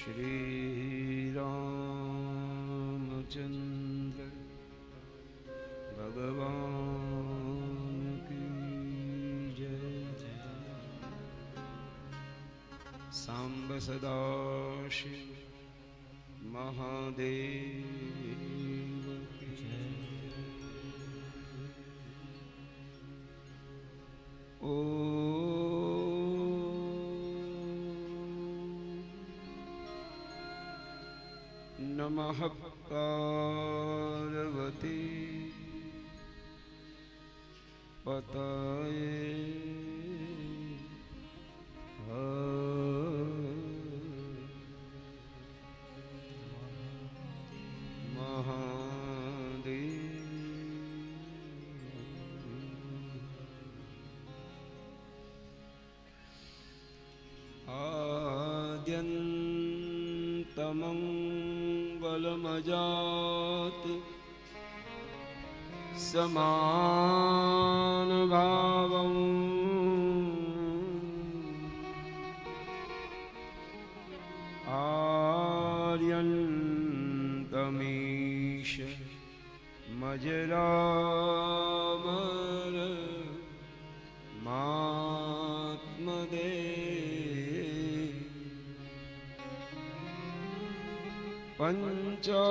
श्री रामचंद्र भगवान की जय। सांब सदाशिव महादेव की जय। ओ नमः पार्वती पतये आद्यन्तमङ्गलमजात समानभावम् आर्यन्तमीश मजरामर मात्मदे पंचाननं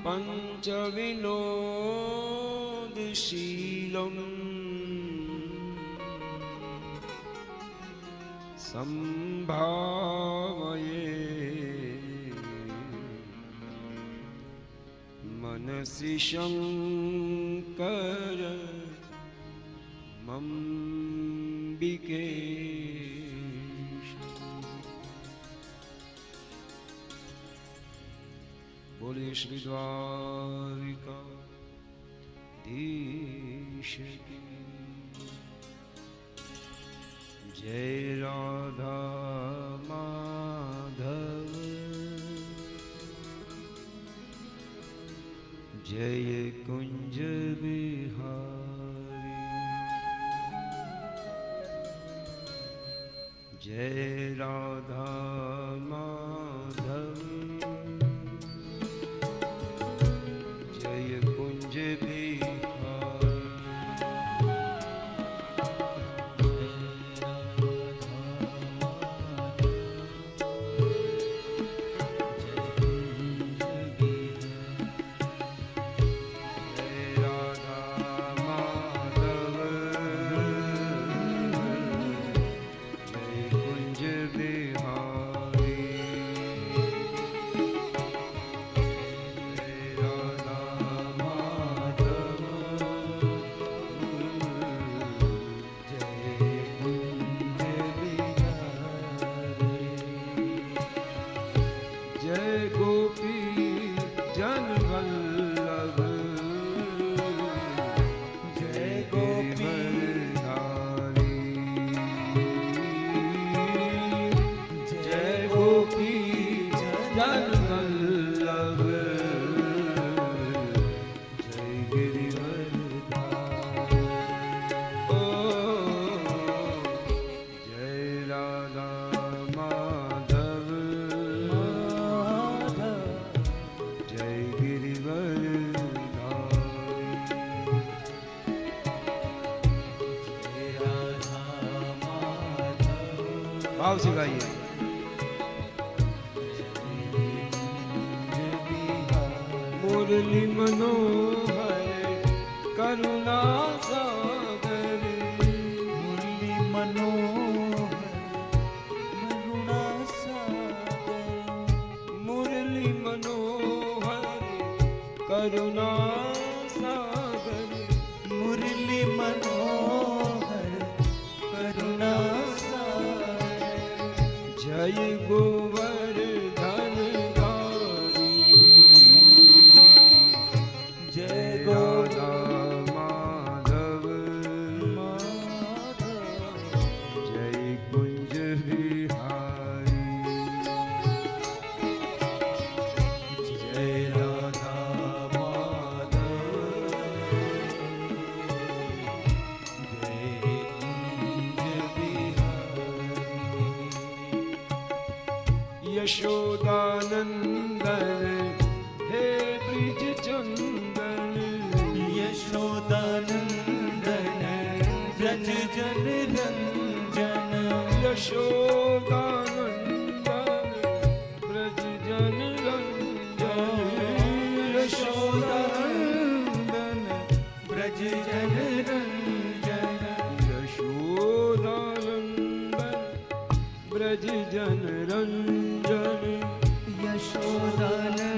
पंचविनोदशीलं संभावये मनसि शंकर मम्बिके। बोले श्री द्वारिकाधीश की जय। राधा माधव जय कुंज बिहारी जय राधा माधव कुंज भाव से गाइए। मुरली मनोहर करुणा सागर मुरली मनोहर करुणा सागर मुरली मनोहर करुणा सागर मुरली मनोहर करुणा जय गोवर्धन धारी जय राधा माधव जय कुंज बिहारी जय राधा माधव जय कुंज बिहारी। यशोदानंदन हे ब्रिज चंदन यशोदानंदन ब्रज जन रंजन यशोदानंदन ब्रज जन रंजन यशोदानंदन ब्रज जन रंजन यशोदानंदन ब्रज जन रंजन यशोदानंदन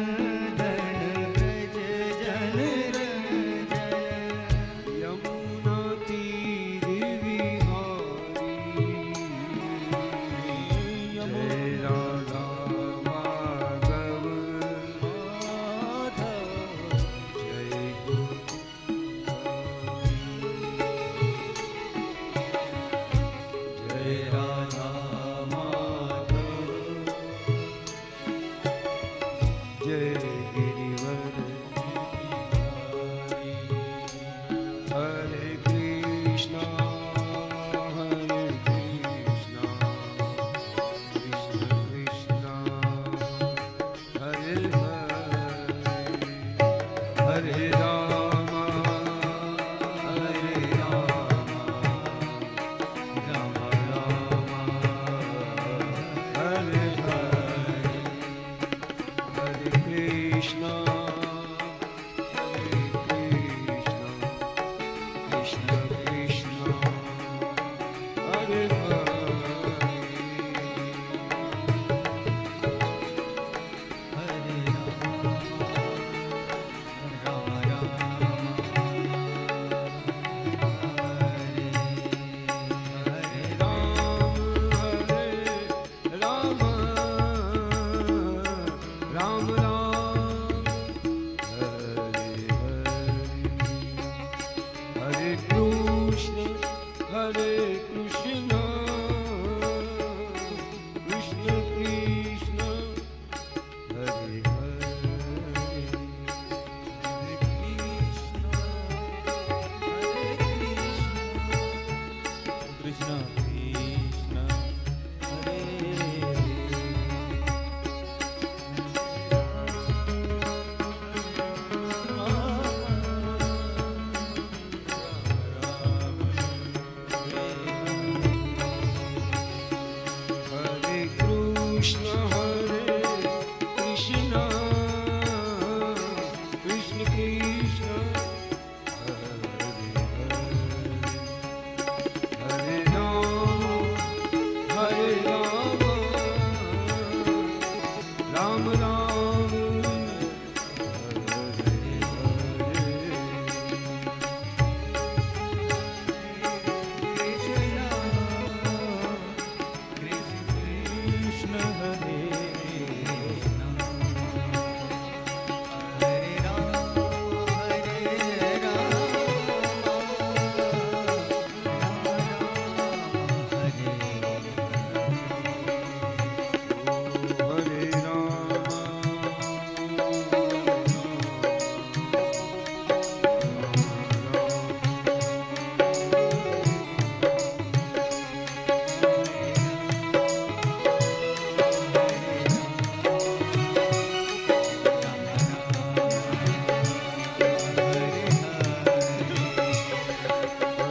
ब्रज जन रंजन यमुना तीर विहारी जय राधा माधव जय जय राधा जय गिरिवर हरे Krishna Krishna Krishna Hare Hare Ram Ram Ram Hare Hare Krishna, Krishna Krishna, Hare Hare, हरे राम राम हरे Ram Hare Ram, Ram Ram, Hare Hare, Hare Krishna, Hare Krishna, Krishna Krishna, Hare Hare. Krishna Krishna Hare Krishna, Hare Krishna, Krishna Krishna, Hare Hare, Hare Rama, Hare Rama, Ram Ram, Hare Krishna हरे Hare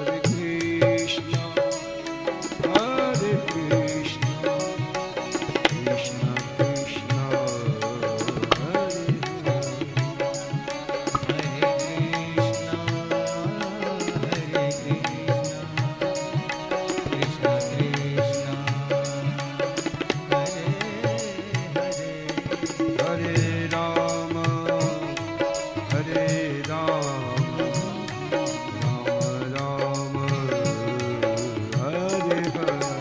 Hare Krishna, Hare Krishna, Krishna Krishna, Hare Hare Rama, Hare Rama, Rama Rama, Hare Hare.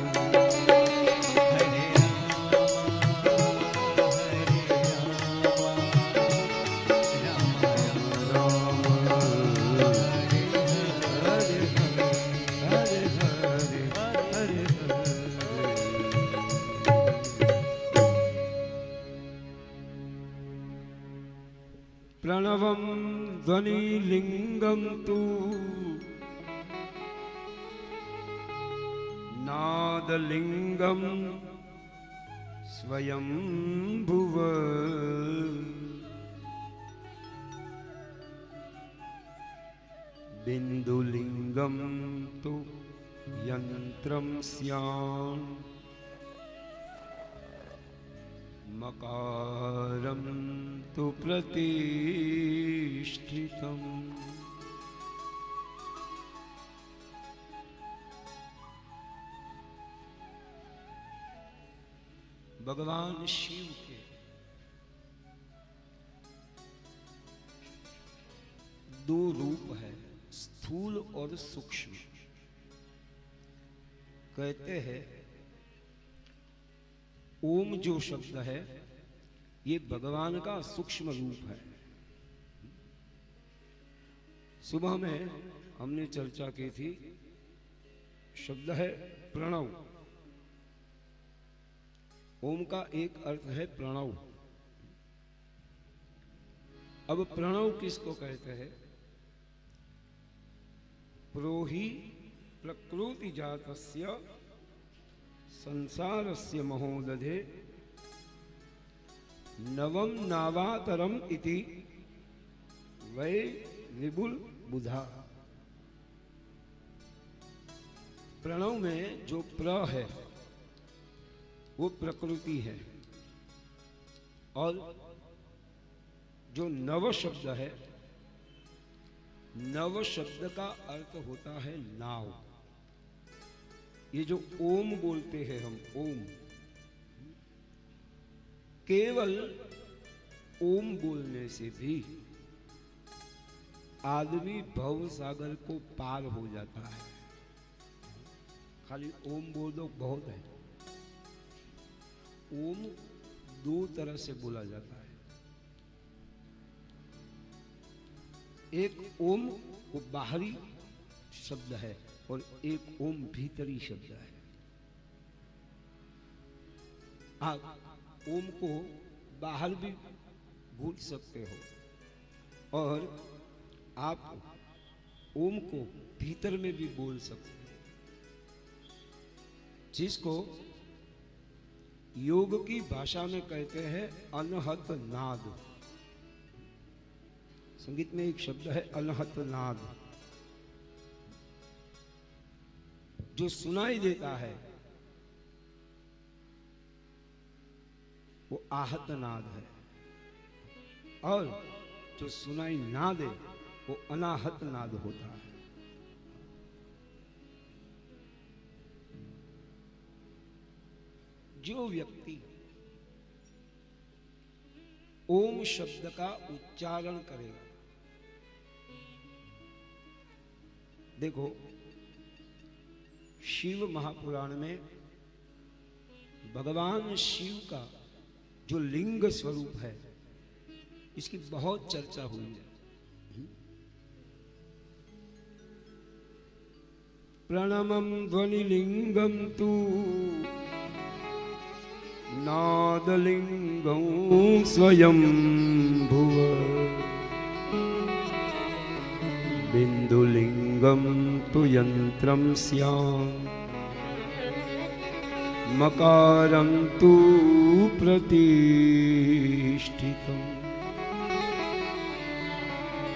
प्रणवं ध्वनिलिङ्गं तु नादलिङ्गं स्वयंभुव बिंदुलिंगम तु यंत्रम स्यान् मकारं तु प्रतिष्ठितम्। भगवान शिव के दो रूप है, स्थूल और सूक्ष्म। कहते हैं ओम जो शब्द है ये भगवान का सूक्ष्म रूप है। सुबह में हमने चर्चा की थी, शब्द है प्रणव। ओम का एक अर्थ है प्रणव। अब प्रणव किसको कहते हैं? प्रोहि प्रकृति जातस्य संसारस्य महोदधे नवम नावातरम इति वै विपुल बुधा। प्रणव में जो प्र है वो प्रकृति है, और जो नव शब्द है, नव शब्द का अर्थ होता है नाव। ये जो ओम बोलते हैं हम, ओम, केवल ओम बोलने से भी आदमी भव सागर को पार हो जाता है। खाली ओम बोल दो बहुत है। ओम दो तरह से बोला जाता है। एक ओम वो बाहरी शब्द है और एक ओम भीतरी शब्द है। आप ओम को बाहर भी भूल सकते हो और आप ओम को भीतर में भी बोल सकते हो, जिसको योग की भाषा में कहते हैं अनहत नाद। संगीत में एक शब्द है अनहत नाद, जो सुनाई देता है वो आहत नाद है, और जो सुनाई ना दे वो अनाहत नाद होता है। जो व्यक्ति ओम शब्द का उच्चारण करेगा, देखो शिव महापुराण में भगवान शिव का जो लिंग स्वरूप है इसकी बहुत चर्चा हुई है। प्रणमं ध्वनिलिंगं तु नादलिंगं स्वयंभुव बिंदुलिंगं तु यंत्रं स्यात् मकारं तु प्रतिष्ठितम्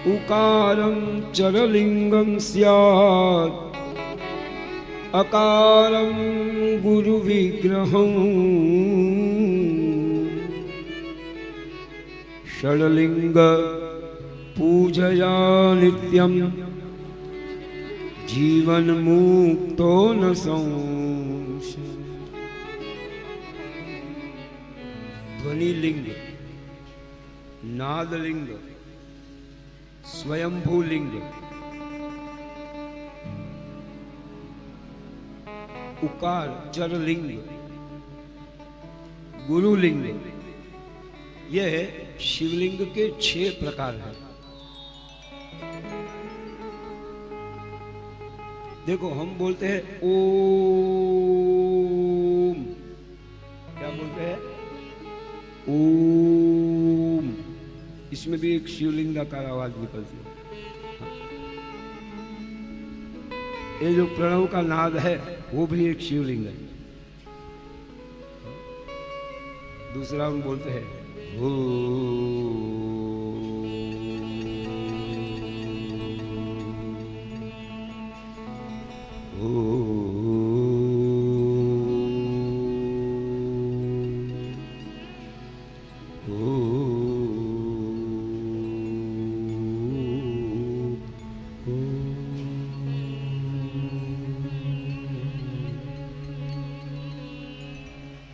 उकारं चरलिंगं स्यात् अकारं गुरुविग्रहं षड्लिंग पूजया नित्यं जीवन मुक्तो न संशय। ध्वनिलिंग, नादलिंग, स्वयंभूलिंग, उकार चरलिंग, गुरुलिंग, यह शिवलिंग के 6 प्रकार हैं। देखो हम बोलते हैं ओम, क्या बोलते हैं? ओम, इसमें भी एक शिवलिंगाकार आवाज निकलती है। ये जो प्रणव का नाद है वो भी एक शिवलिंग है। दूसरा हम बोलते हैं हो।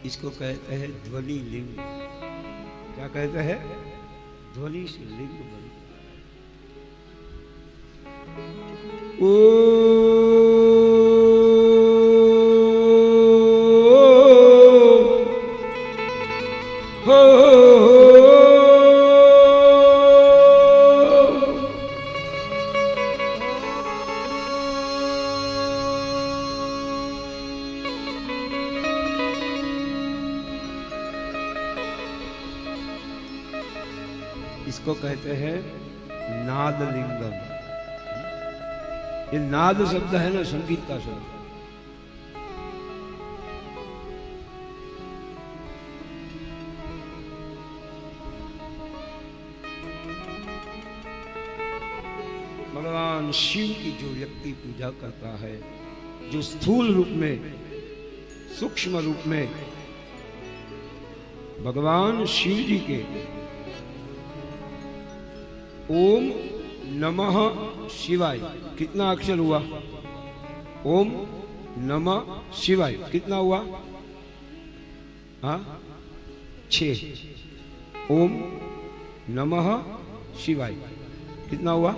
इसको कहते हैं ध्वनि लिंग। क्या कहते हैं? ध्वनि से लिंग बनता है। इसको कहते हैं नाद लिंगम। ये नाद शब्द है ना, संगीत का शब्द। भगवान शिव की जो व्यक्ति पूजा करता है, जो स्थूल रूप में, सूक्ष्म रूप में भगवान शिव जी के ओम नमः शिवाय, कितना अक्षर हुआ? ओम नमः शिवाय कितना हुआ? हाँ, 6। ओम नमः शिवाय कितना हुआ?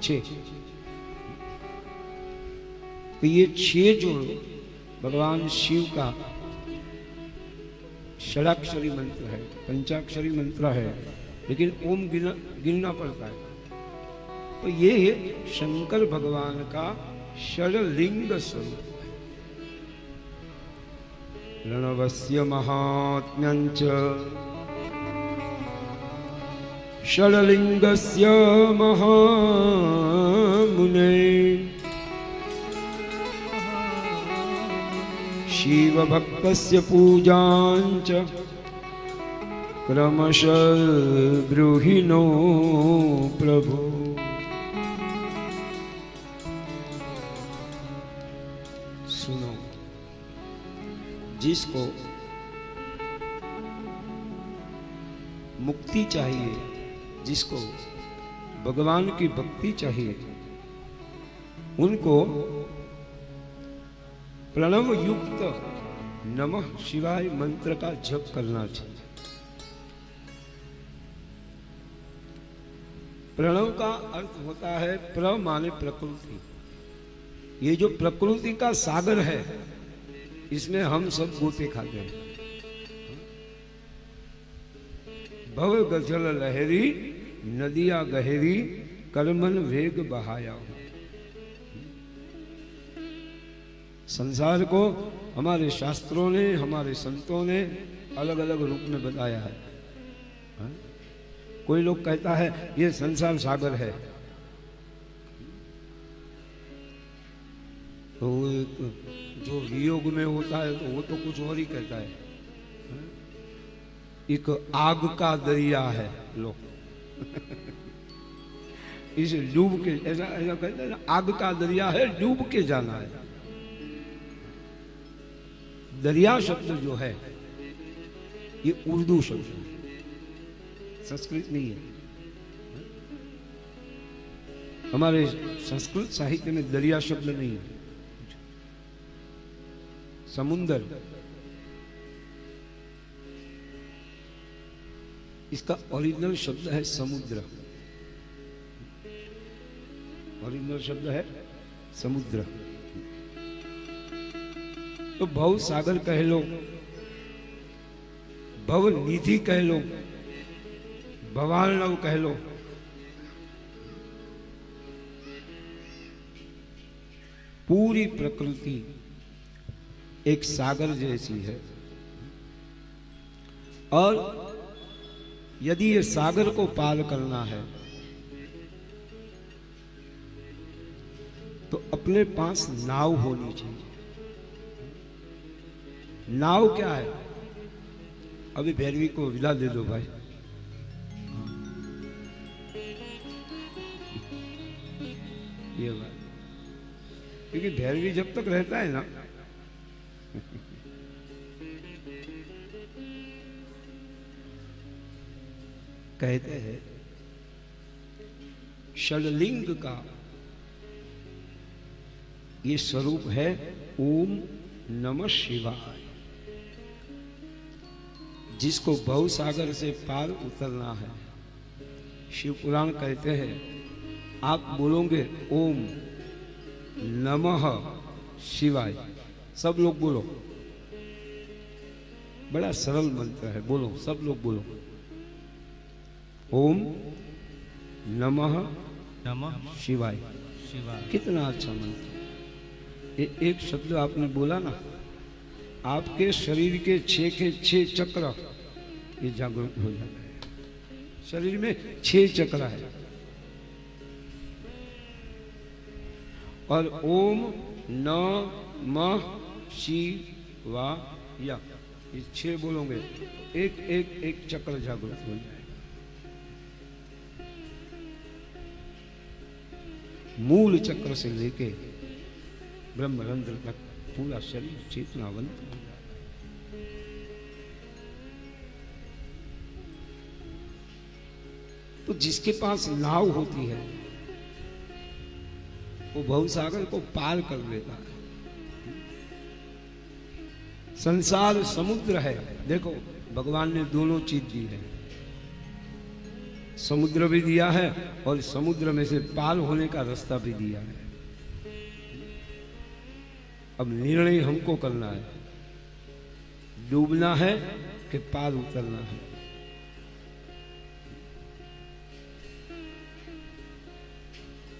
6। तो ये 6 जो भगवान शिव का षडाक्षरी मंत्र है, पंचाक्षरी मंत्र है, लेकिन ओम गिनना पड़ता है। तो ये शंकर भगवान का षडलिंग स्वरूप है। रणवस्य महात्म्यंच षडलिंगस्य महामुने शिव भक्तस्य पूजांच क्रमशः गृहिणो प्रभु। सुनो, जिसको मुक्ति चाहिए, जिसको भगवान की भक्ति चाहिए, उनको प्रणव युक्त नमः शिवाय मंत्र का जप करना चाहिए। प्रणव का अर्थ होता है प्र माने प्रकृति। ये जो प्रकृति का सागर है, इसमें हम सब गोते खाते हैं। भव गजल लहरी नदिया गहरी करमन वेग बहाया। संसार को हमारे शास्त्रों ने, हमारे संतों ने अलग अलग रूप में बताया है। कोई लोग कहता है ये संसार सागर है, तो जो वियोग में होता है तो वो तो कुछ और ही कहता है। एक आग का दरिया है लोग इस डूब के, ऐसा ऐसा कहते हैं ना, आग का दरिया है, डूब के जाना है। दरिया शब्द जो है ये उर्दू शब्द है, संस्कृत नहीं है। हमारे संस्कृत साहित्य में दरिया शब्द नहीं है। समुंदर, इसका ओरिजिनल शब्द है समुद्र। ओरिजिनल शब्द है समुद्र। तो भव सागर कह लो, भव निधि कह लो, भवानव कह लो, पूरी प्रकृति एक सागर जैसी है। और यदि ये सागर को पार करना है तो अपने पास नाव होनी चाहिए। नाव क्या है? अभी भैरवी को विदा दे दो भाई। ये बात, क्योंकि भैरवी जब तक रहता है ना कहते हैं षडलिंग का ये स्वरूप है ओम नमः शिवाय। जिसको भवसागर से पार उतरना है, शिव पुराण कहते हैं आप बोलोगे ओम नमः शिवाय, सब लोग बोलो, बड़ा सरल मंत्र है, बोलो सब लोग बोलो ओम नमः नमः शिवाय। शिवाय। कितना अच्छा मंत्र। एक शब्द आपने बोला ना, आपके शरीर के 6 के 6 चक्र ये जागरूक हो जाता है। शरीर में 6 चक्र है और ओम नमः शिवाय ये 6 बोलोगे, एक एक एक चक्र जागृत हो जाएगा। मूल चक्र से लेके ब्रह्मरंध्र तक पूरा शरीर चेतनावंत हो जाता है। तो जिसके पास नाव होती है वो भवसागर को पार कर लेता है। संसार समुद्र है, देखो भगवान ने दोनों चीज दी है, समुद्र भी दिया है और समुद्र में से पार होने का रास्ता भी दिया है। अब निर्णय हमको करना है, डूबना है कि पार उतरना है।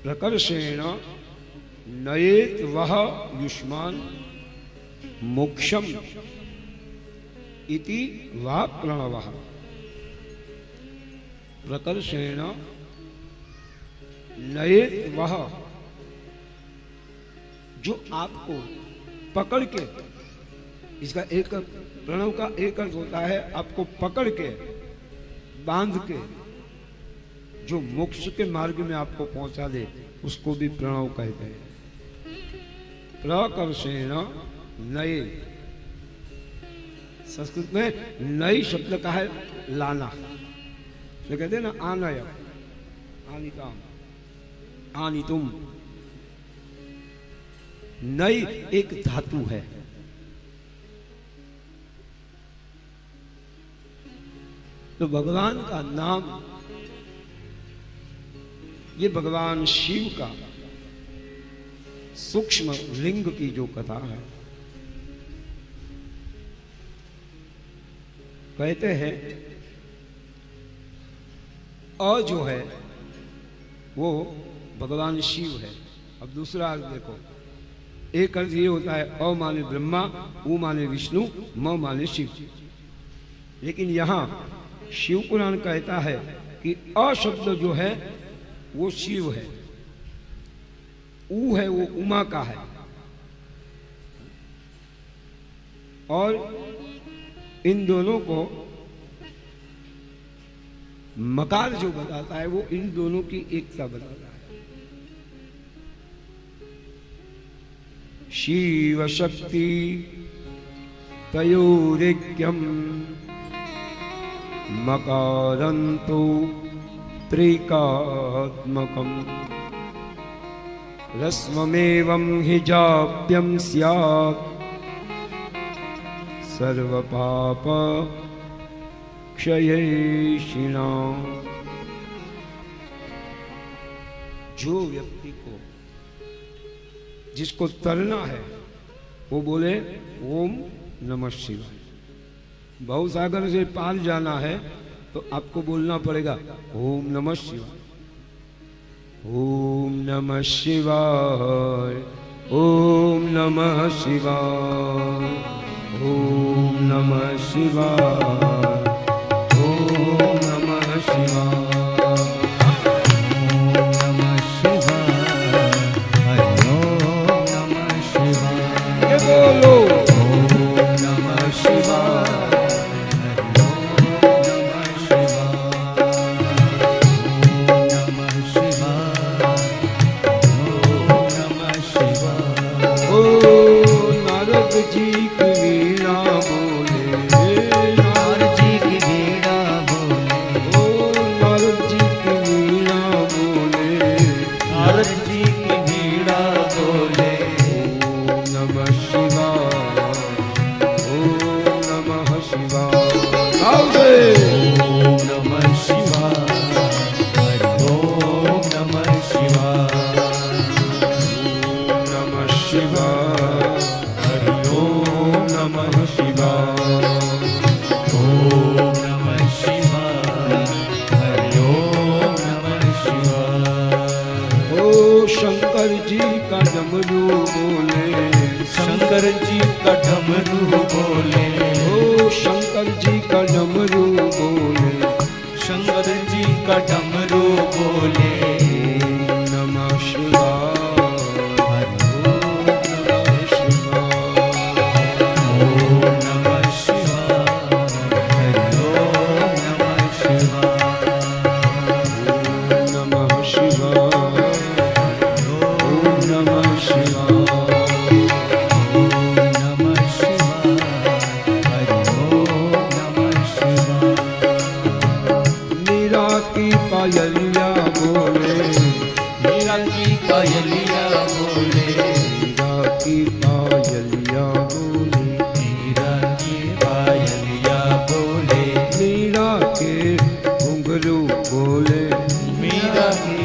प्रकर्षेण नयेत वह युष्मान मोक्षम इति वा प्रणवः। प्रकर्षेण नयेत वह, जो आपको पकड़ के, इसका एक प्रणव का एक अर्थ होता है आपको पकड़ के बांध के जो मोक्ष के मार्ग में आपको पहुंचा दे, उसको भी प्रणव कहते हैं। प्रकर्षेण नये, संस्कृत में नई शब्द का है लाना, जो कहते हैं ना आनय, आनिताम, आनितुम। नई एक धातु है, तो भगवान का नाम, ये भगवान शिव का सूक्ष्म लिंग की जो कथा है, कहते हैं अ जो है वो भगवान शिव है। अब दूसरा अर्थ देखो, एक अर्थ ये होता है अ माने ब्रह्मा, उ माने विष्णु, म माने शिव। लेकिन यहां शिव पुराण कहता है कि अ शब्द जो है वो शिव है, उ है वो उमा का है, और इन दोनों को मकार जो बताता है वो इन दोनों की एकता बताता है। शिव शक्ति तयोरेक्यम मकारंतो त्रिकात्मकम रस्ममेवं हि जाप्यं स्यात् सर्वपाप क्षयेषिणाम्। जो व्यक्ति को, जिसको तरना है वो बोले ओम नमः शिवाय। भवसागर से पार जाना है तो आपको बोलना पड़ेगा ओम नमः शिवाय, ओम नमः शिवाय, ओम नमः शिवाय, ओम नमः शिवाय, ओम नमः शिवाय, ओम नमः शिवाय, ओम नमः शिवाय। ये बोलो ओम नमः शिवाय, ओम जी की वीणा बोले, नारद जी की वीणा बोले, ओ नारद जी की वीणा बोले, नारद जी की वीणा बोले। ओम नमः शिवाय, ओम नमः शिवाय। गाओ रे। ओम नमः शिवाय, हरि ओम नमः शिवाय, ओम नमः शिवाय, हरि ओम नमः शिवाय, ओम नमः शिवाय, हरि ओम नमः शिवाय। ओ शंकर जी का डमरू बोले, शंकर जी का डमरू बोले, ओ शंकर जी का डमरू बोले, शंकर जी का डमरू बोले। ओम नमः शिवाय, हरि ओम नमः शिवाय, ओम नमः शिवाय, हरि ओम नमः शिवाय, ओम नमः शिवाय, ओम नमः शिवाय। ओम नमः शिवाय, हरि ओम नमः शिवाय। मीरा की पायलिया बोले, मीरा की पायलिया बोले, मीरा की पायलिया बोले, मीरा की पायलिया बोले, मीरा के घुंघरू बोले, मीरा की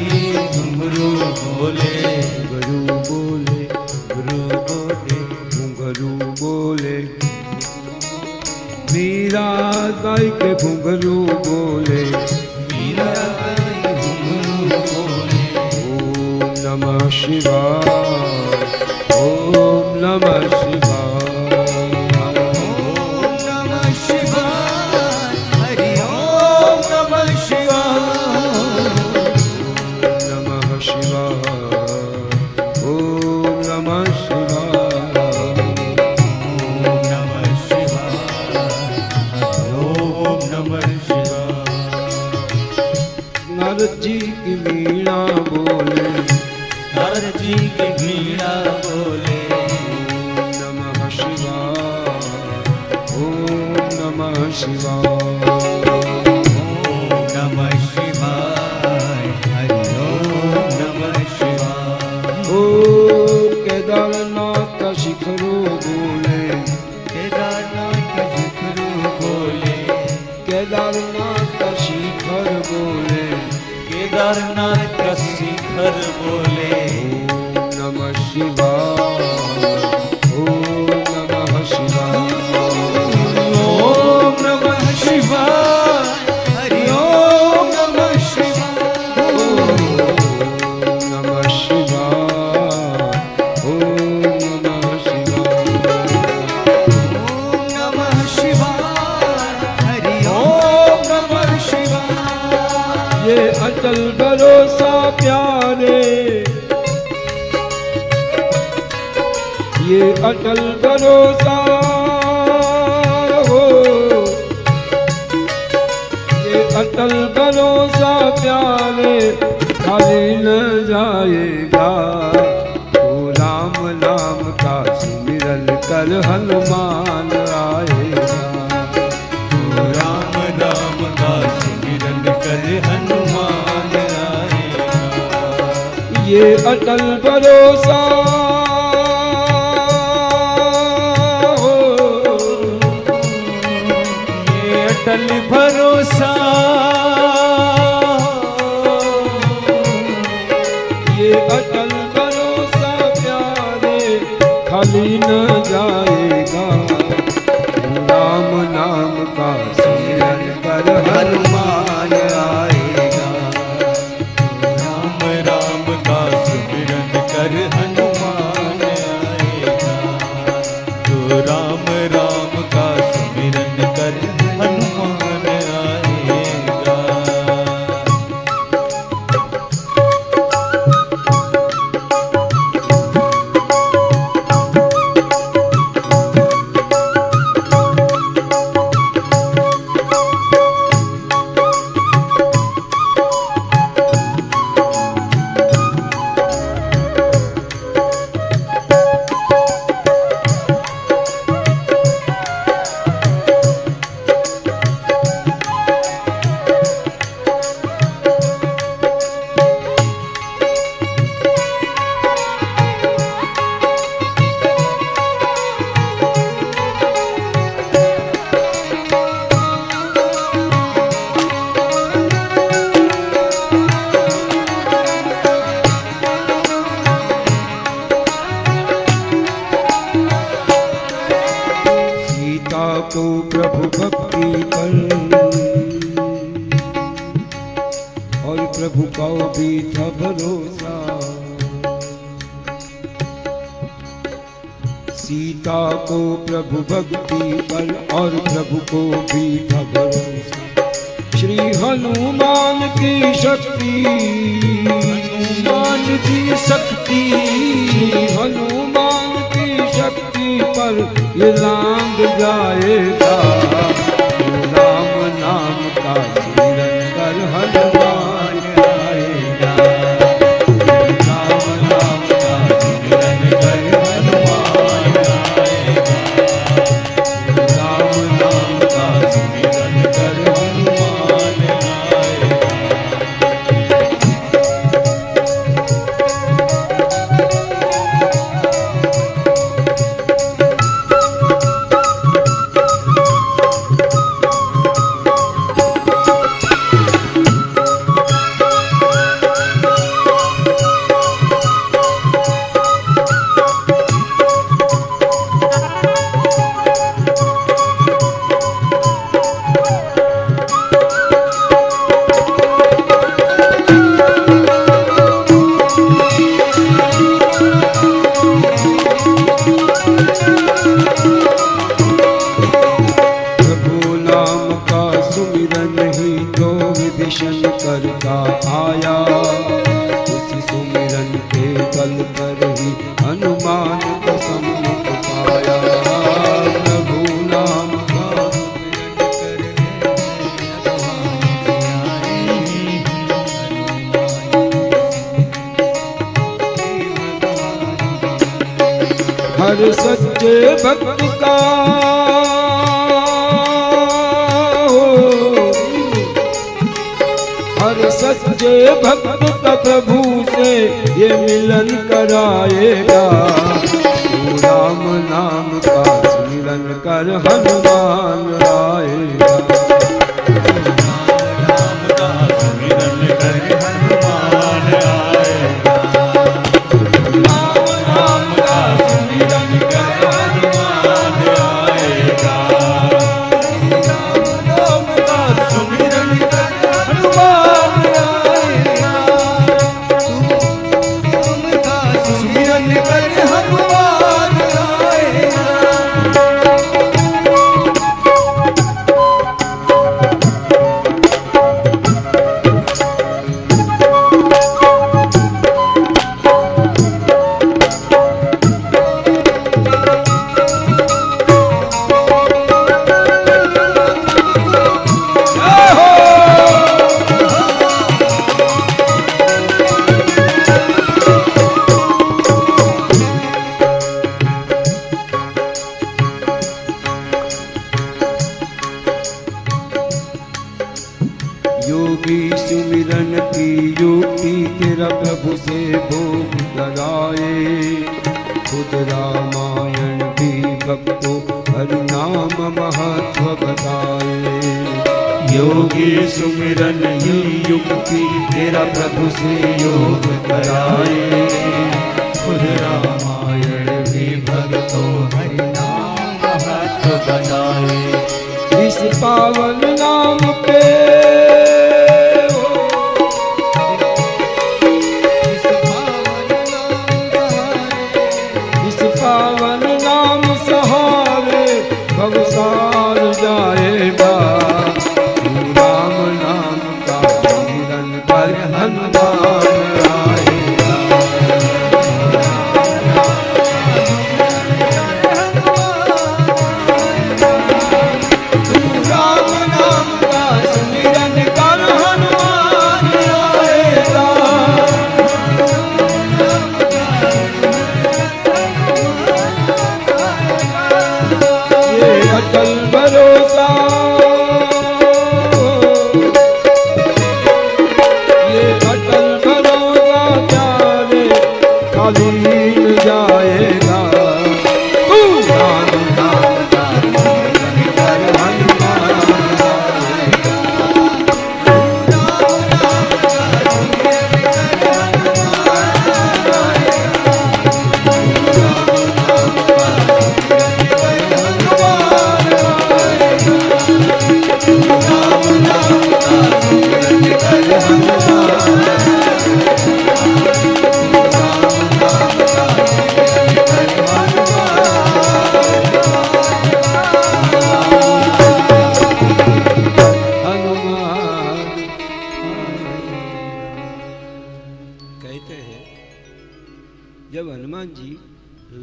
घुंघरू बोले, घुंघरू बोले, घुंघरू बोले, मीरा गाय के घुंघरू बोले, मीरा की घुंघरू बोले। ओम नमः शिवाय, ओम नमः शिवाय, ओम नमः शिवाय, हरि ओम नमः शिवाय, नमः शिवाय, ओम नमः शिवाय। ओम नमः शिवाय, हरि ओम नमः शिवाय। नारद जी की वीणा बोले, नारद जी की वीणा बोले, ओम नमः शिवाय, ओम नमः शिवाय, ओम नमः शिवाय, हरि ओम नमः शिवाय। ओ केदारनाथ का शिखरो बोले, केदारनाथ का जिक्र बोले, केदारनाथ का शिखर बोले, केदारनाथ का शिखर बोले। ओम नमः शिवाय, ओम नमः शिवाय, ओम नमः शिवाय, हरि ओम नमः शिवाय, ओम नमः शिवाय, ओम नमः शिवाय। ओम नमः शिवाय, हरि ओम नमः शिवाय। ये अटल भरोसा प्यारे, ये अटल भरोसा हो, ये अटल भरोसा प्यारे खाली न जाएगा। तो राम नाम का सिमरन कर हनुमान आएगा। राम नाम का सिमरन कर हनुमान आएगा। ये अटल भरोसा हो, ये अटल भरोसा, ये अटल भरोसा प्यारे खाली न जाएगा। राम नाम का सिमरन कर हनुमान आएगा। राम राम का सिमरन कर हनुमान आएगा। तो राम राम का सिमरन कर हनुमान आएगा। सीता को प्रभु भक्ति कर और प्रभु का भी था भरोसा। सीता को प्रभु भक्ति पर और प्रभु को भी था भरोसा। श्री हनुमान की शक्ति, हनुमान की शक्ति, हनुमान की शक्ति पर ये लांग जाएगा। राम नाम का स्मरण कर हनुमान आएगा। राम नाम का स्मरण कर हनुमान आएगा। राम नाम का स्मरण कर हनुमान आएगा। करता आया। उसी सुमिरन के बल पर ही हनुमान को सम्मुख पाया। प्रभु नाम का हर सच्चे भक्त का हर सच्चे भक्त का प्रभु से ये मिलन कराएगा। तू राम नाम का स्मरण कर हनुमान आएगा। राम का स्मरण कर हनुमान आएगा। राम नाम का स्मरण कर हनुमान आएगा। राम नाम का स्मरण कर हनुमान आएगा। स्मरण कर हनुमान आएगा। योगी सुमिरन की युक्ति तेरा प्रभु से भोग लगाए। खुद रामायण भी भक्तों हर नाम महत्व बताए। योगी सुमिरन ही युक्ति तेरा प्रभु से योग कराए। खुद रामायण भी भक्तों हरि नाम महत्व बनाए। इस पावन नाम पे पावन नाम सहारे भवसार जाएगा। राम नाम का स्मरण कर हनुमान आएगा। राम नाम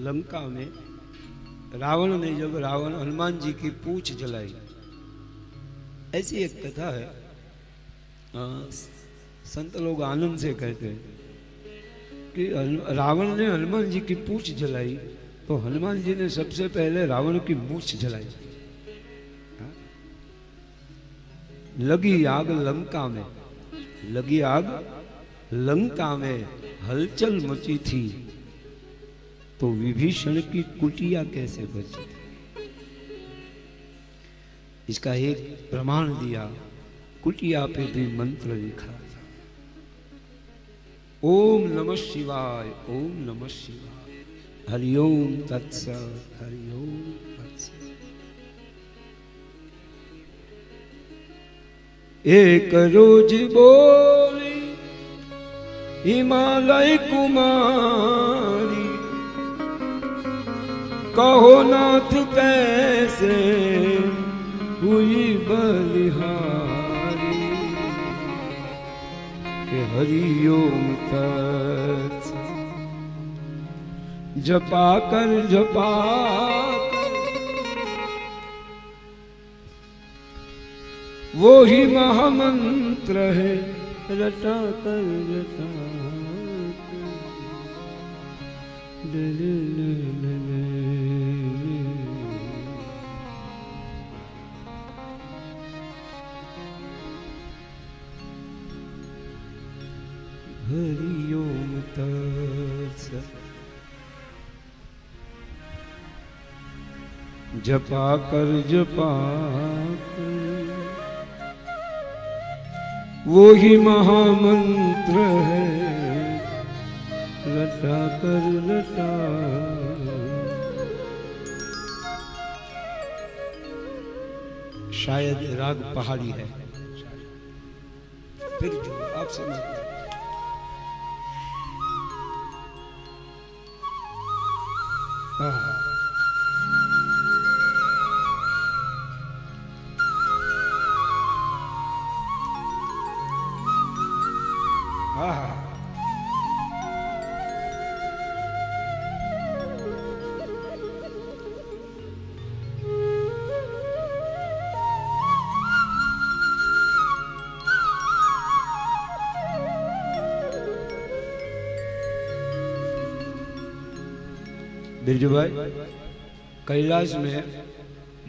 लंका में रावण ने जब हनुमान जी की पूंछ जलाई, ऐसी एक कथा है, संत लोग आनंद से कहते हैं कि रावण ने हनुमान जी की पूंछ जलाई तो हनुमान जी ने सबसे पहले रावण की मूछ जलाई। लगी आग लंका में, लगी आग लंका में, हलचल मची थी तो विभीषण की कुटिया कैसे बची। इसका एक प्रमाण दिया, कुटिया पे भी मंत्र लिखा था, ओम नमः शिवाय, ओम नमः शिवाय, हरिओम तत्सत, हरिओम तत्सत। एक रोज बोली हिमालय कुमारी, कहो नाथ कैसे हुई बलिहारी, के हरिओम तत्सत। जपा कर वो ही महामंत्र है, रटा कर हरिओम तत्सत। जपा कर वो ही महामंत्र है, रटा कर रटा। शायद राग पहाड़ी है, फिर जो आप समझ बिरजू भाई, कैलाश में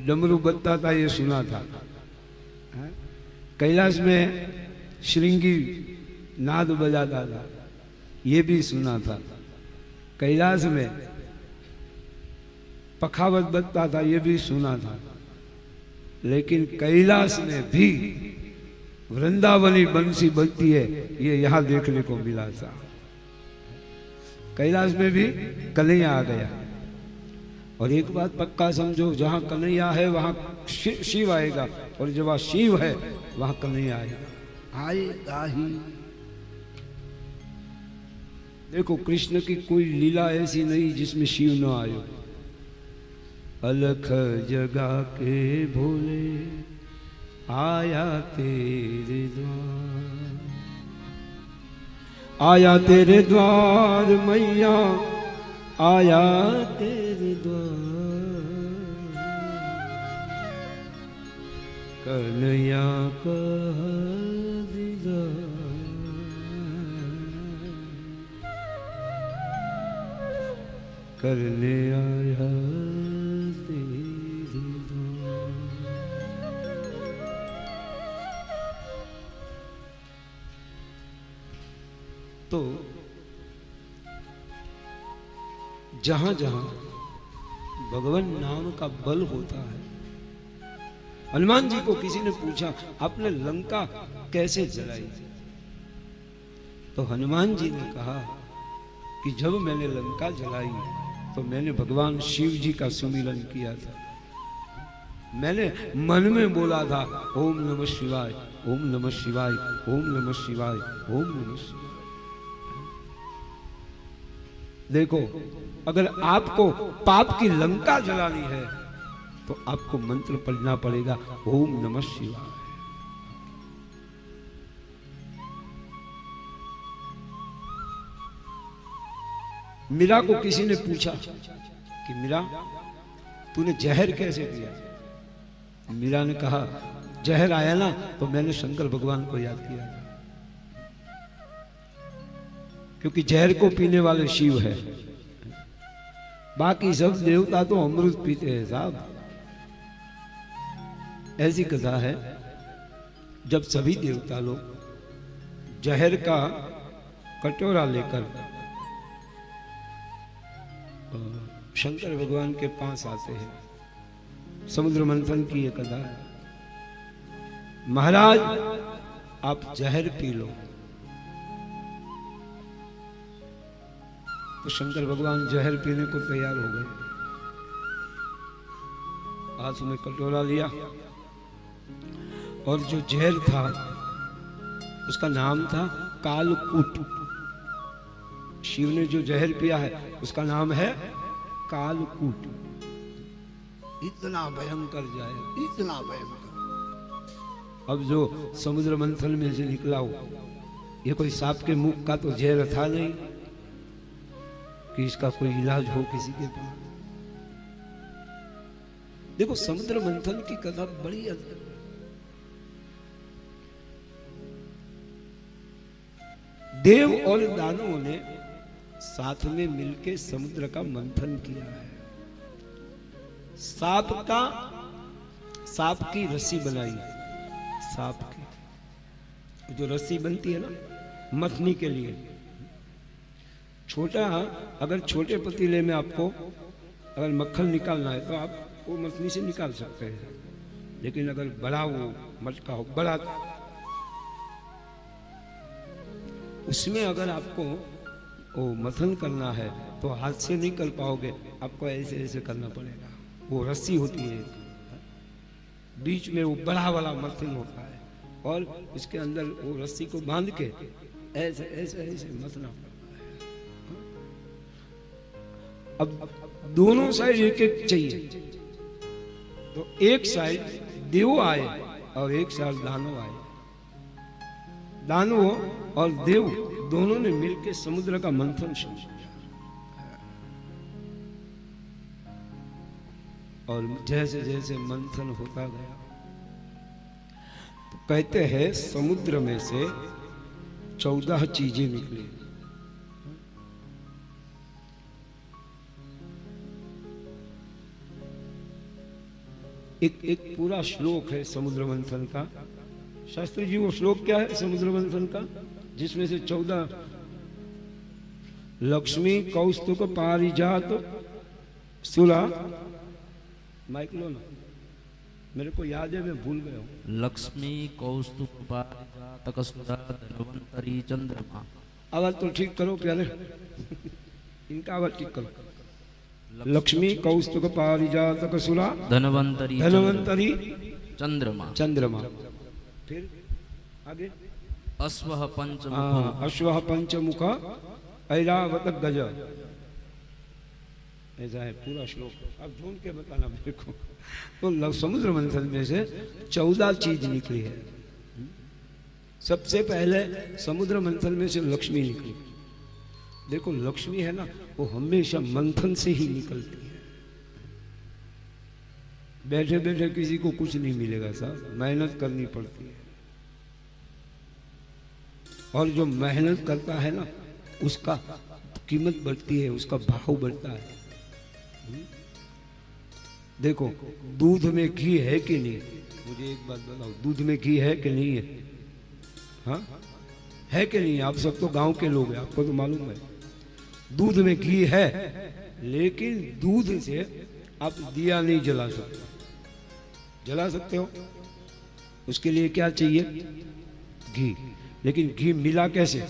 डमरू बजता था, ये सुना था। कैलाश में श्रृंगी नाद बजाता था, ये भी सुना था। कैलाश में पखावत बजता था, ये भी सुना था। लेकिन कैलाश में भी वृंदावनी बंसी बजती है, ये यहाँ देखने को मिला था। कैलाश में भी कन्हैया आ गया। और एक बात पक्का समझो, जहां कन्हैया है वहां शिव आएगा, और जब शिव है वहां कन्हैया आएगा, आएगा ही। देखो कृष्ण की कोई लीला ऐसी नहीं जिसमें शिव न आयो। अलख जगा के भोले आया तेरे द्वार, आया तेरे द्वार मैया, आया तेरे द्वार, कन्हैया का दीदार, करने आया तेरे द्वार। तो जहां जहां भगवान नाम का बल होता है। हनुमान जी को किसी ने पूछा, आपने लंका कैसे जलाई? तो हनुमान जी ने कहा कि जब मैंने लंका जलाई तो मैंने भगवान शिव जी का सुमिरन किया था। मैंने मन में बोला था, ओम नमः शिवाय, ओम नमः शिवाय, ओम नमः शिवाय, ओम नमः शिवाय। देखो, अगर आपको पाप की लंका जलानी है तो आपको मंत्र पढ़ना पड़ेगा, ओम नमः शिवाय। मीरा को किसी ने पूछा कि मीरा तूने जहर कैसे पिया? मीरा ने कहा जहर आया ना तो मैंने शंकर भगवान को याद किया, क्योंकि जहर को पीने वाले शिव है, बाकी सब देवता तो अमृत पीते हैं साहब। ऐसी कथा है, जब सभी देवता लोग जहर का कटोरा लेकर शंकर भगवान के पास आते हैं, समुद्र मंथन की ये कथा है। महाराज आप जहर पी लो, तो शंकर भगवान जहर पीने को तैयार हो गए। हाथ में कटोरा लिया और जो जहर था उसका नाम था कालकूट। शिव ने जो जहर पिया है उसका नाम है कालकूट। इतना भयंकर जहर, इतना भयंकर। अब जो समुद्र मंथन में से निकला हो, ये कोई सांप के मुख का तो जहर था नहीं कि इसका कोई इलाज हो किसी के पास। देखो समुद्र मंथन की कथा बड़ी अद्भुत है। देव और दानवों ने साथ में मिलकर समुद्र का मंथन किया है। सांप की रस्सी बनाई, सांप की जो रस्सी बनती है ना मथनी के लिए, छोटा अगर छोटे पतीले में आपको अगर मक्खन निकालना है तो आप वो मथनी से निकाल सकते हैं, लेकिन अगर बड़ा वो मटका हो बड़ा, उसमें अगर आपको वो मथन करना है तो हाथ से नहीं कर पाओगे, आपको ऐसे ऐसे करना पड़ेगा। वो रस्सी होती है, बीच में वो बड़ा वाला मथन होता है और उसके अंदर वो रस्सी को बांध के ऐसे ऐसे ऐसे मथना पड़ता है। अब दोनों साइड एक एक चाहिए, तो एक साइड देव आए और एक साइड दानव आए। दानव और देव दोनों ने मिलकर समुद्र का मंथन शुरू किया और जैसे जैसे मंथन होता गया तो कहते हैं समुद्र में से 14 चीजें निकली। एक पूरा श्लोक है समुद्र मंथन का। शास्त्री जी वो श्लोक क्या है समुद्र मंथन का, जिसमें से 14 लक्ष्मी कौस्तुक पारिजात सुला, माइक लो ना, मेरे को याद है मैं भूल गया हूँ। लक्ष्मी कौस्तुभ पारिजातक सुधा धन्वंतरी चंद्रमा। आवाज तो ठीक करो प्यारे इनका आवाज ठीक करो। लक्ष्मी कौस्तुभ पारिजातक सुला धन्वंतरी चंद्रमा चंद्रमा। फिर आगे अश्वः पंचमुख, अश्वः पंचमुख ऐरावत गज। ऐसा है पूरा श्लोक, आप ढूंढ के बताना मेरे को। तो समुद्र मंथन में से 14 चीज निकली है। सबसे पहले समुद्र मंथन में से लक्ष्मी निकली। देखो लक्ष्मी है ना, वो हमेशा मंथन से ही निकलती है। बैठे बैठे किसी को कुछ नहीं मिलेगा साहब, मेहनत करनी पड़ती है। और जो मेहनत करता है ना उसका कीमत बढ़ती है, उसका भाव बढ़ता है। देखो दूध में घी है कि नहीं, मुझे एक बात बताओ, दूध में घी है कि नहीं है? हाँ है कि नहीं? आप सब तो गांव के लोग हैं, आपको तो मालूम है दूध में घी है, लेकिन दूध से आप दिया नहीं जला सकते। जला सकते हो, उसके लिए क्या चाहिए? घी। लेकिन घी मिला कैसे?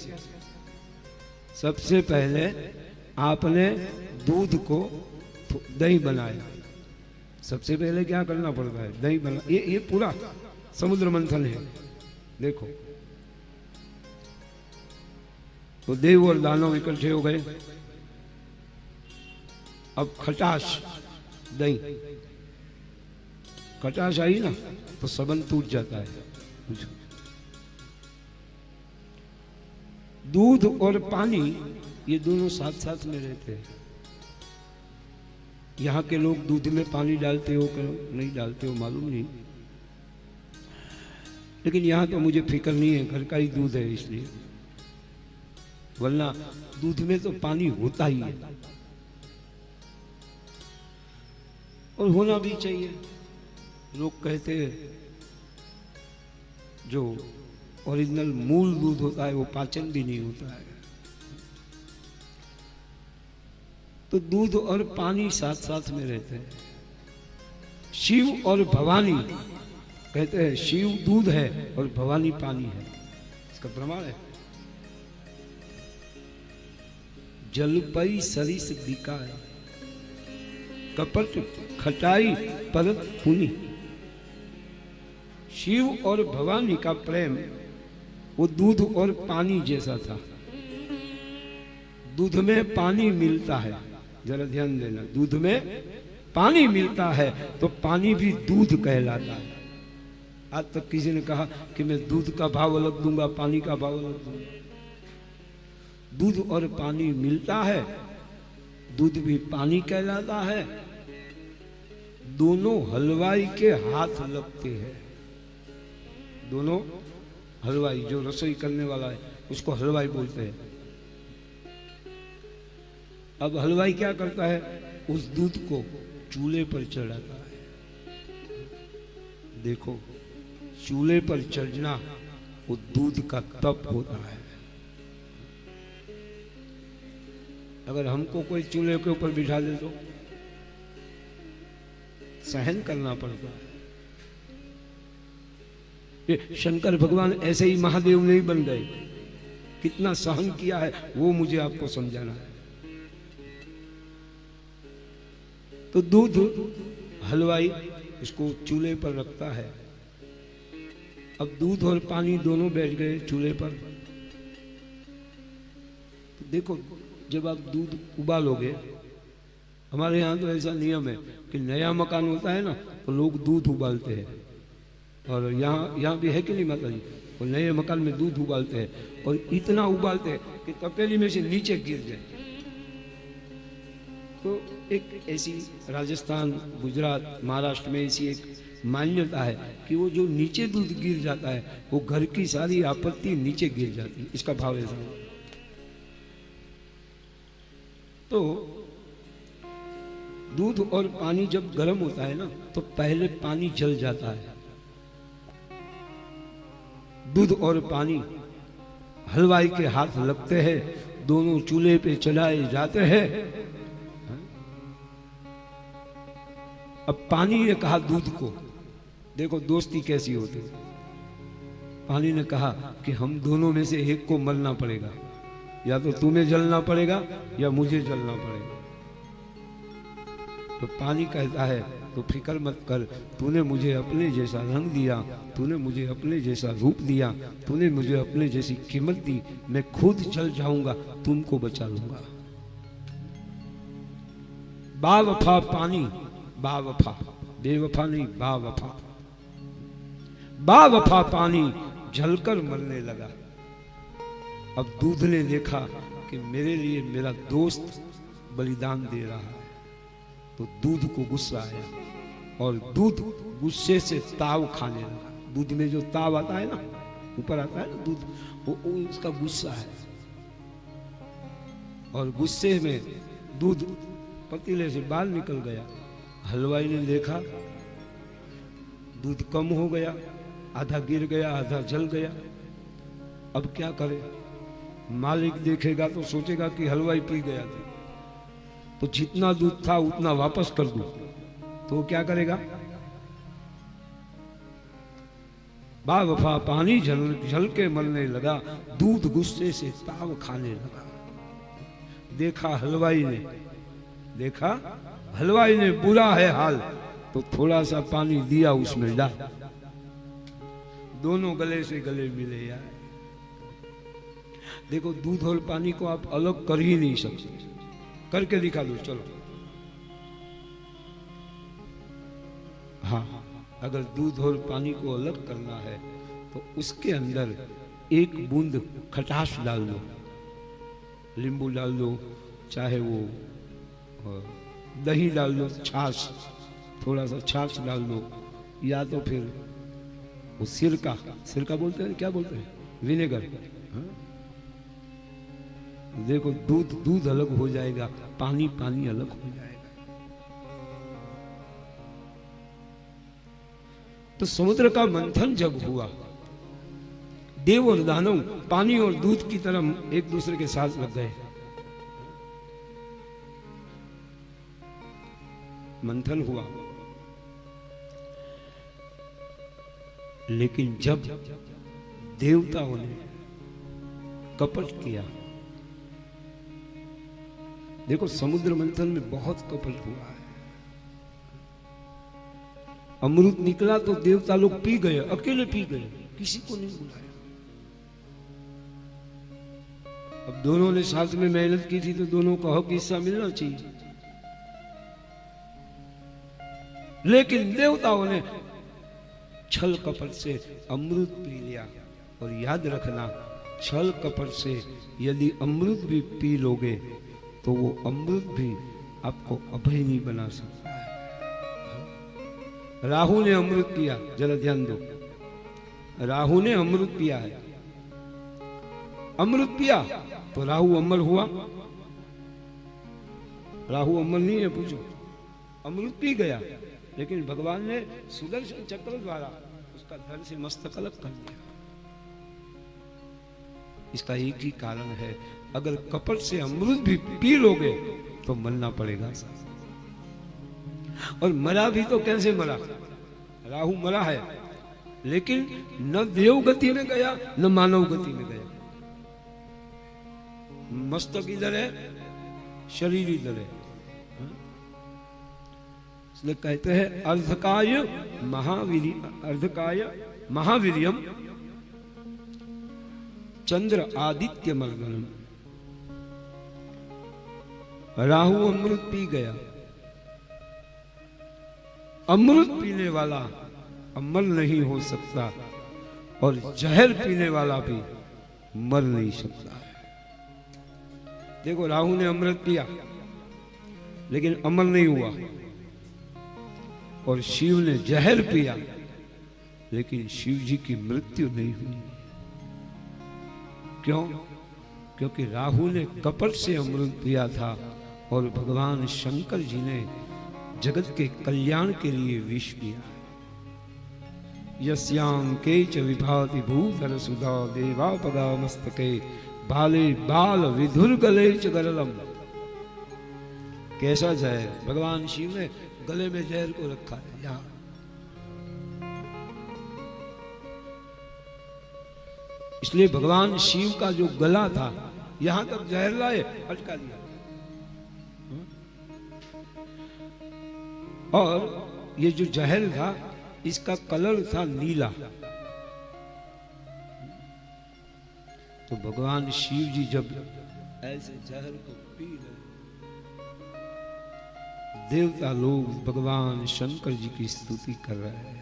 सबसे पहले आपने दूध को दही बनाया। सबसे पहले क्या करना पड़ता है? दही बना। ये पूरा समुद्र मंथन है। देखो तो देव और दानव इकट्ठे हो गए। अब खटाश दही, खटाश आई ना तो सबन टूट जाता है। दूध और पानी ये दोनों साथ साथ में रहते हैं। यहाँ के लोग दूध में पानी डालते हो कि नहीं डालते हो मालूम नहीं, लेकिन यहाँ तो मुझे फिक्र नहीं है, घर का ही दूध है इसलिए, वरना दूध में तो पानी होता ही है और होना भी चाहिए। लोग कहते हैं जो ओरिजिनल मूल दूध होता है वो पाचन भी नहीं होता है। तो दूध और पानी साथ साथ में रहते हैं। शिव और भवानी कहते हैं, शिव दूध है और भवानी पानी है, इसका प्रमाण है। जलपई सरिस दिकाय कपट खटाई परत पुनि। शिव और भवानी का प्रेम वो दूध और पानी जैसा था। दूध में पानी मिलता है, जरा ध्यान देना, दूध में पानी मिलता है तो पानी भी दूध कहलाता है। आज तक किसी ने कहा कि मैं दूध का भाव अलग दूंगा, पानी का भाव अलग दूंगा। दूध और पानी मिलता है, दूध भी पानी कहलाता है। दोनों हलवाई के हाथ लगते हैं। दोनों हलवाई, जो रसोई करने वाला है उसको हलवाई बोलते हैं। अब हलवाई क्या करता है, उस दूध को चूल्हे पर चढ़ाता है। देखो, चूल्हे पर चढ़ना वो दूध का तप होता है। अगर हमको कोई चूल्हे के ऊपर बिठा दे तो सहन करना पड़ता है। ये शंकर भगवान ऐसे ही महादेव नहीं बन गए, कितना सहन किया है वो मुझे आपको समझाना है। तो दूध हलवाई उसको चूल्हे पर रखता है। अब दूध और पानी दोनों बैठ गए चूल्हे पर। तो देखो, जब आप दूध उबालोगे, हमारे यहाँ तो ऐसा नियम है कि नया मकान होता है ना तो लोग दूध उबालते हैं, और यहाँ भी है कि नहीं माता जी, और नए मकान में दूध उबालते हैं और इतना उबालते हैं कि तपेली में से नीचे गिर जाए। तो एक ऐसी राजस्थान, गुजरात, महाराष्ट्र में ऐसी एक मान्यता है कि वो जो नीचे दूध गिर जाता है वो घर की सारी आपत्ति नीचे गिर जाती है, इसका भाव ऐसा है। तो दूध और पानी जब गर्म होता है ना तो पहले पानी जल जाता है। दूध और पानी हलवाई के हाथ लगते हैं, दोनों चूल्हे पे चढ़ाए जाते हैं। अब पानी ने कहा दूध को, देखो दोस्ती कैसी होती है। पानी ने कहा कि हम दोनों में से एक को मरना पड़ेगा, या तो तुम्हें जलना पड़ेगा या मुझे जलना पड़ेगा। तो पानी कहता है तो फिक्र मत कर, तूने मुझे अपने जैसा रंग दिया, तूने मुझे अपने जैसा रूप दिया, तूने मुझे अपने जैसी कीमत दी, मैं खुद जल जाऊंगा, तुमको बचा लूंगा। बावफा पानी, बावफा, बेवफा नहीं, बावफा। बावफा पानी जलकर मरने लगा। अब दूध ने देखा कि मेरे लिए मेरा दोस्त बलिदान दे रहा है, तो दूध को गुस्सा आया और दूध गुस्से से ताव खाने लगा। दूध में जो ताव आता है ना, ऊपर आता है ना दूध, वो उसका गुस्सा है। और गुस्से में दूध पतीले से बाहर निकल गया। हलवाई ने देखा दूध कम हो गया, आधा गिर गया, आधा जल गया। अब क्या करे? मालिक देखेगा तो सोचेगा कि हलवाई पी गया था, तो जितना दूध था उतना वापस कर दूं, तो वो क्या करेगा? बावफा पानी जल के मरने लगा, दूध गुस्से से ताव खाने लगा। देखा हलवाई ने बुरा है हाल, तो थोड़ा सा पानी दिया, उसमें डाल। दोनों गले से गले मिले यार। देखो, दूध और पानी को आप अलग कर ही नहीं सकते। करके दिखा दो, चलो। हाँ, अगर दूध और पानी को अलग करना है तो उसके अंदर एक बूंद खटास डाल दो। नींबू डाल दो, चाहे वो दही डाल दो, छाछ, थोड़ा सा छाछ डाल दो, या तो फिर वो सिरका बोलते हैं, क्या बोलते हैं, विनेगर। हाँ? देखो दूध अलग हो जाएगा, पानी अलग हो जाएगा। तो समुद्र का मंथन जब हुआ, देव और दानव पानी और दूध की तरह एक दूसरे के साथ लग गए। मंथन हुआ, लेकिन जब देवताओं ने कपट किया, देखो समुद्र मंथन में बहुत कपट हुआ है। अमृत निकला तो देवता लोग पी गए, अकेले पी गए, किसी को नहीं बुलाया। अब दोनों ने साथ में मेहनत की थी तो दोनों को हक हिस्सा मिलना चाहिए, लेकिन देवताओं ने छल कपट से अमृत पी लिया। और याद रखना, छल कपट से यदि अमृत भी पी लोगे तो वो अमृत भी आपको अभय नहीं बना सकता है। राहु ने अमृत पिया, जरा ध्यान दो, राहु ने अमृत पिया है। अमृत पिया तो राहु अमर हुआ? राहु अमर नहीं है, पूछो। अमृत पी गया, लेकिन भगवान ने सुदर्शन चक्र द्वारा उसका धड़ से मस्तक अलग कर दिया। इसका एक ही कारण है, अगर कपट से अमृत भी पी लोगे तो मरना पड़ेगा। और मरा भी तो कैसे मरा? राहु मरा है, लेकिन न देव गति में गया न मानव गति में गया। मस्तक इधर है, शरीर इधर है। इसलिए कहते हैं अर्धकाय महावीर्यम चंद्र आदित्य मर्दनम। राहु अमृत पी गया। अमृत पीने वाला अमर नहीं हो सकता, और जहर पीने वाला भी मर नहीं सकता है। देखो राहु ने अमृत पिया लेकिन अमर नहीं हुआ, और शिव ने जहर पिया लेकिन शिव जी की मृत्यु नहीं हुई। क्यों? क्योंकि राहु ने कपट से अमृत पिया था और भगवान शंकर जी ने जगत के कल्याण के लिए विष पिया। यस्यां केच विभाति भूधर सुधा देवापगा मस्तके बाले बाल विधुर गले च गरलम। कैसा जहर? भगवान शिव ने गले में जहर को रखा है यहां। इसलिए भगवान शिव का जो गला था यहां तक जहर लाए, अटका दिया। और ये जो जहर था इसका कलर था नीला। तो भगवान शिव जी जब ऐसे जहर को पी रहे, देवता लोग भगवान शंकर जी की स्तुति कर रहे हैं।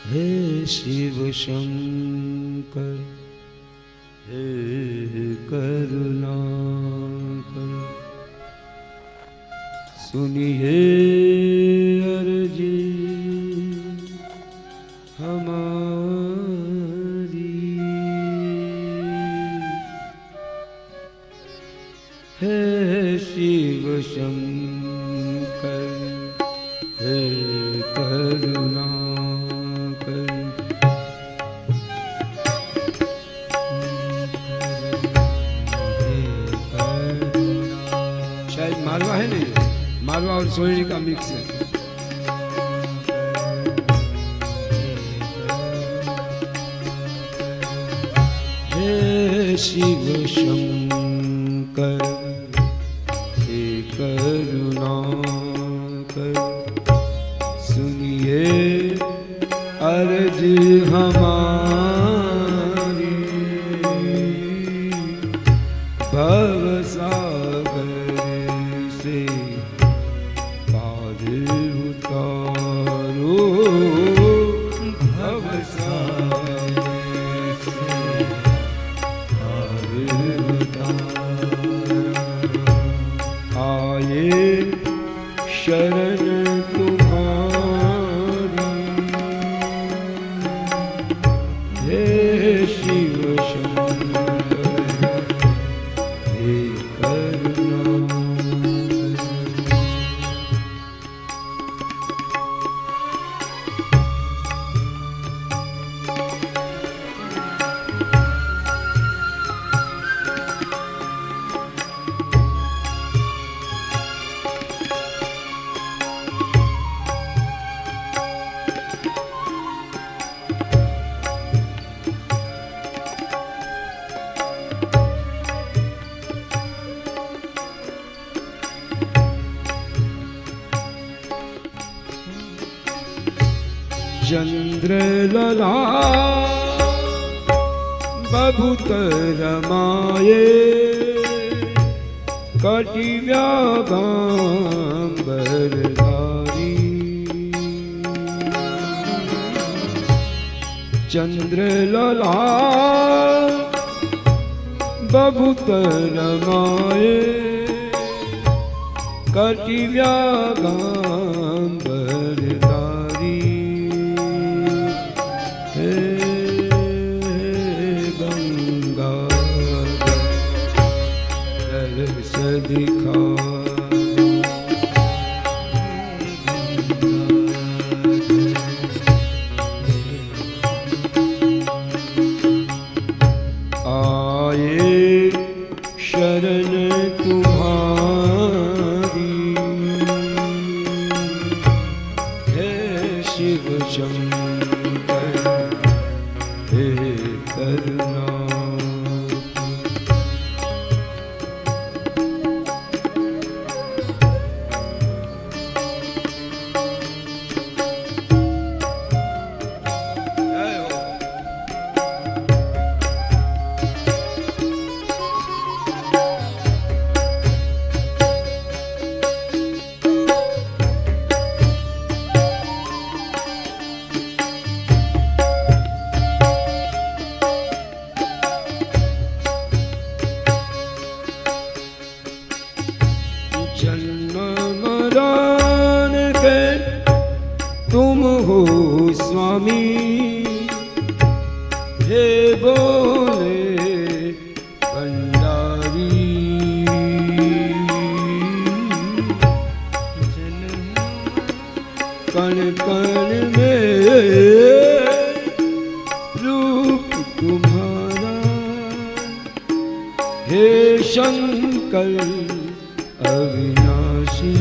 हे शिव शंकर हे करुणाकर, सुनिए अर्जी हमारी। हे शिव शंकर हे करुणाकर, मारवा है नहीं, मारवा और सोनी का मिक्स है। हे शिव शंकर हे करुणाकर, सुनिए अर्ज हमारी। भव सागर से पार उतारो, शरण तुम्हारी, हे शिव शंकर हे करुणाकर। चंद्रलला बभूत रमाये, कटिव्यागाम्बरधारी। चंद्रलला बभूत रमाये, कटिव्यागाम्बरधारी। दिखा आए शरण तुम्हारी, हे शिव शंकर हे करुणा। जन्म मरण के तुम हो स्वामी, हे बोले भंडारी। कण कण में रूप तुम्हारा, हे शंकर अविनाशी।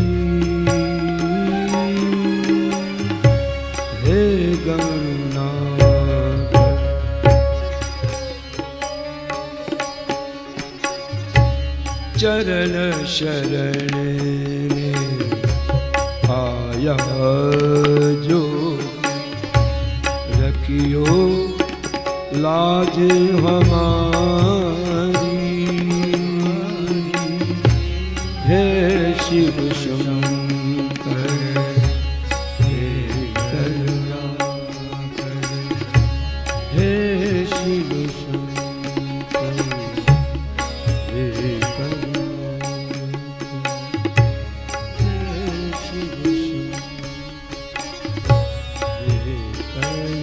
हे गणनाथ चरण शरण में आया जो, रखियो लाज हमारी। हे शिव शंकर हे करुणाकर, हे शिव शंकर हे करुणाकर, हे शिव शंकर हे करुणाकर।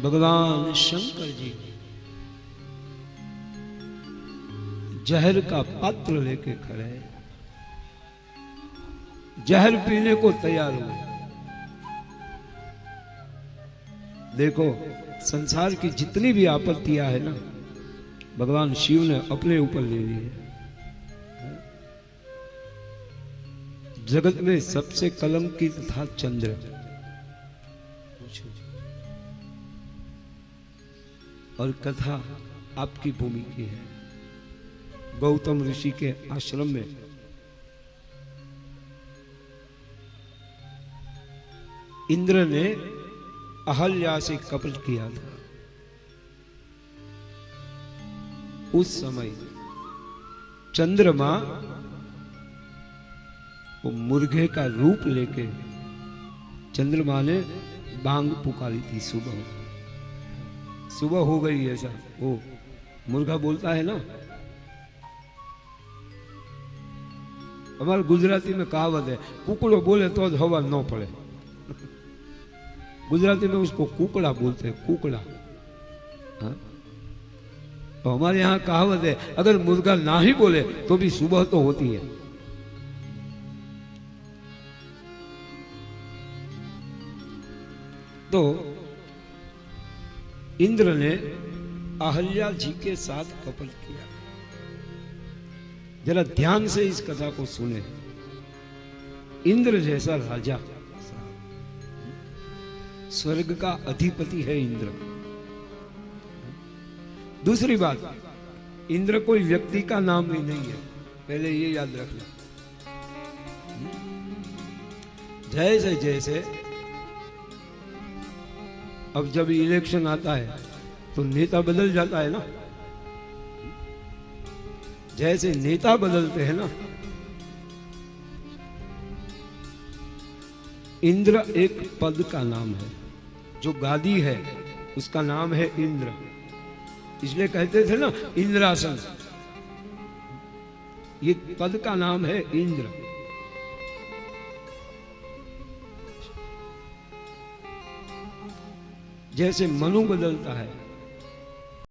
भगवान शंकर जी जहर का पात्र लेके खड़े, जहर पीने को तैयार हुए। देखो संसार की जितनी भी आपत्तियां है ना, भगवान शिव ने अपने ऊपर ले ली है। जगत में सबसे कलंकित था चंद्र। और कथा आपकी भूमि की है। गौतम ऋषि के आश्रम में इंद्र ने अहल्या से कपट किया था। उस समय चंद्रमा वो मुर्गे का रूप लेके चंद्रमा ने बांग पुकारी थी। सुबह हो गई ऐसा, वो मुर्गा बोलता है ना, हमारे गुजराती में कहावत है, कुकड़ो बोले तो ज हवा न पड़े। गुजराती में उसको कुकड़ा बोलते हैं, कुकड़ा। हाँ? तो हमारे यहाँ कहावत है, अगर मुर्गा ना ही बोले तो भी सुबह तो होती है। तो इंद्र ने अहल्या जी के साथ कपट किया। जरा ध्यान से इस कथा को सुने। इंद्र जैसा राजा, स्वर्ग का अधिपति है इंद्र। दूसरी बात, इंद्र कोई व्यक्ति का नाम भी नहीं है, पहले ये याद रखना। जैसे जैसे अब जब इलेक्शन आता है तो नेता बदल जाता है ना, जैसे नेता बदलते हैं ना, इंद्र एक पद का नाम है। जो गादी है उसका नाम है इंद्र, इसलिए कहते थे ना इंद्रासन। ये पद का नाम है इंद्र। जैसे मनु बदलता है,